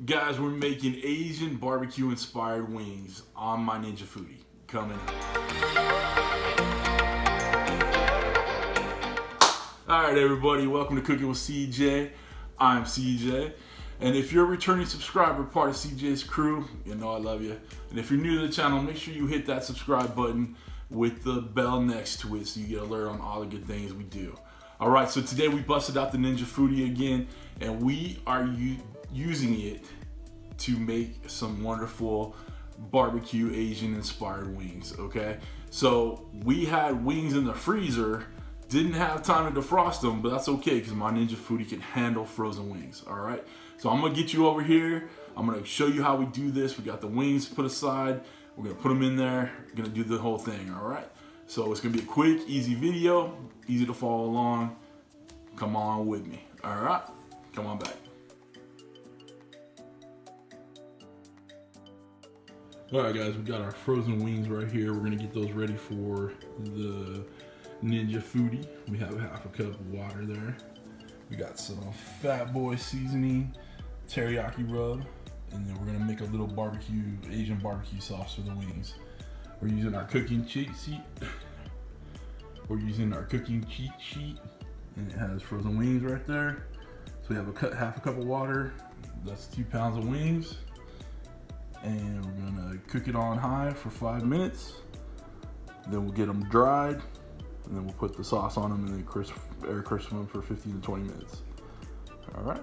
Guys, we're making Asian barbecue inspired wings on my Ninja Foodi. Coming up. Alright everybody, welcome to Cooking with CJ. I'm CJ. And if you're a returning subscriber, part of CJ's crew, you know I love you. And if you're new to the channel, make sure you hit that subscribe button with the bell next to it so you get alert on all the good things we do. Alright, so today we busted out the Ninja Foodi again, and we are using it to make some wonderful barbecue Asian inspired wings, okay? So we had wings in the freezer, didn't have time to defrost them, but that's okay because my Ninja Foodi can handle frozen wings, all right? So I'm gonna get you over here. I'm gonna show you how we do this. We got the wings put aside. We're gonna put them in there. We're gonna do the whole thing, all right? So it's gonna be a quick, easy video, easy to follow along. Come on with me, all right? Come on back. All right, guys, we got our frozen wings right here. We're gonna get those ready for the Ninja Foodi. We have half a cup of water there. We got some Fat Boy seasoning, teriyaki rub, and then we're gonna make a little Asian barbecue sauce for the wings. We're using our cooking cheat sheet. And it has frozen wings right there. So we have half a cup of water. That's 2 pounds of wings. And we're gonna cook it on high for 5 minutes. Then we'll get them dried, and then we'll put the sauce on them and then air crisp them for 15 to 20 minutes. All right.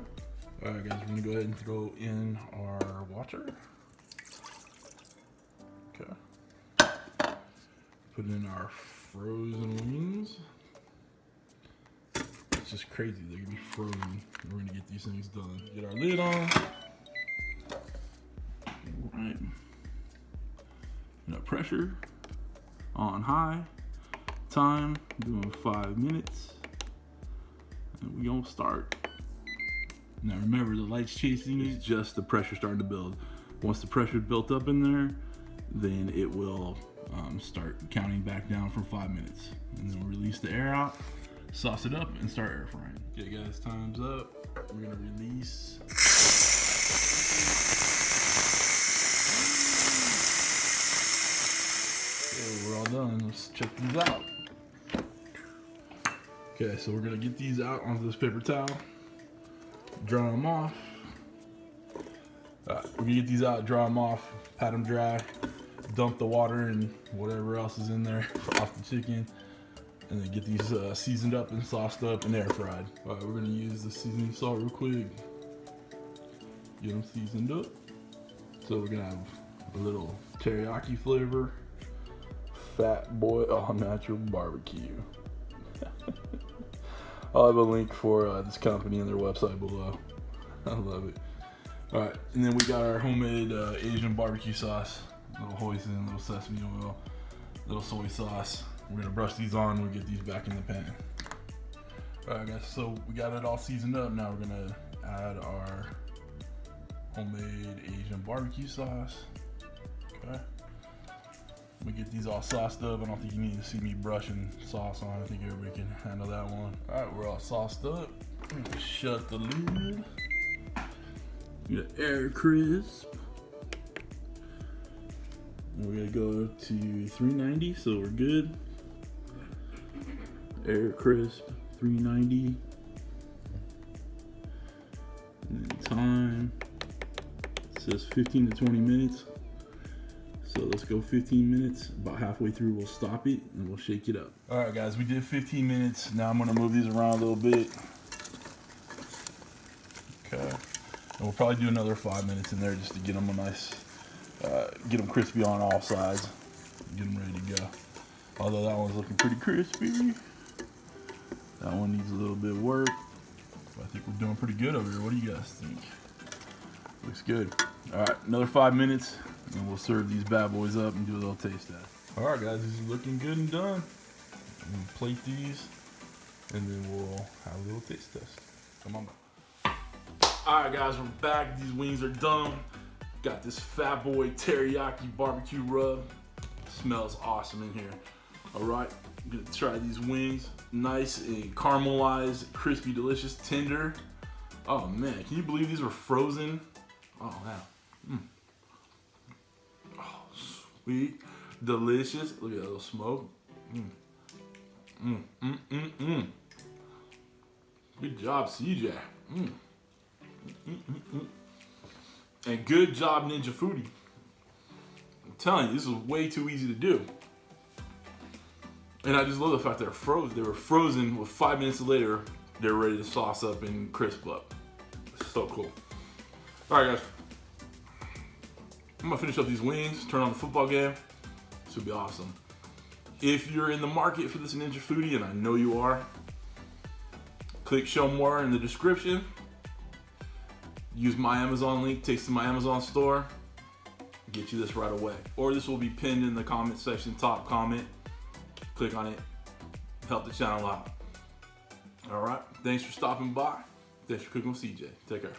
All right, guys, we're gonna go ahead and throw in our water. Okay. Put in our frozen wings. It's just crazy, they're gonna be frozen. We're gonna get these things done. Get our lid on. Right. Now pressure on high. Time doing 5 minutes. And we gonna start. Now remember, the light's chasing is just the pressure starting to build. Once the pressure built up in there, then it will start counting back down for 5 minutes. And then we'll release the air out, sauce it up, and start air frying. Okay guys, time's up. We're gonna release. Okay, we're all done. Let's check these out. Okay, so we're gonna get these out onto this paper towel, dry them off. We're gonna get these out, dry them off, pat them dry, dump the water and whatever else is in there off the chicken, and then get these seasoned up and sauced up and air fried. All right, we're gonna use the seasoning salt real quick. Get them seasoned up. So we're gonna have a little teriyaki flavor. Fat Boy All Natural BBQ. I'll have a link for this company and their website below. I love it. All right, and then we got our homemade Asian barbecue sauce. Little hoisin, little sesame oil, little soy sauce. We're gonna brush these on and we'll get these back in the pan. All right, guys, so we got it all seasoned up. Now we're gonna add our homemade Asian barbecue sauce. Okay. We get these all sauced up. I don't think you need to see me brushing sauce on. I think everybody can handle that one. All right, we're all sauced up. Shut the lid. We got air crisp. And we're gonna go to 390, so we're good. Air crisp, 390. And then time, it says 15 to 20 minutes. So let's go 15 minutes. About halfway through, we'll stop it and we'll shake it up. All right, guys, we did 15 minutes. Now I'm gonna move these around a little bit. Okay, and we'll probably do another 5 minutes in there just to get them a nice, get them crispy on all sides. Get them ready to go. Although that one's looking pretty crispy. That one needs a little bit of work. But I think we're doing pretty good over here. What do you guys think? Looks good. All right, another 5 minutes. And we'll serve these bad boys up and do a little taste test. All right, guys, these are looking good and done. We'll plate these, and then we'll have a little taste test. Come on back. All right, guys, we're back. These wings are done. Got this Fat Boy Teriyaki BBQ Rub. Smells awesome in here. All right, I'm gonna try these wings. Nice and caramelized, crispy, delicious, tender. Oh man, can you believe these were frozen Oh man. Oh, sweet, delicious. Look at that little smoke. Good job, CJ. And good job, Ninja Foodi. I'm telling you, this is way too easy to do. And I just love the fact they're frozen. They were frozen with 5 minutes later, they're ready to sauce up and crisp up. It's so cool. All right, guys. I'm gonna finish up these wings, turn on the football game. This would be awesome. If you're in the market for this Ninja Foodi, and I know you are, click show more in the description. Use my Amazon link, takes to my Amazon store. Get you this right away. Or this will be pinned in the comment section, top comment. Click on it, help the channel out. All right, thanks for stopping by. Thanks for cooking with CJ. Take care.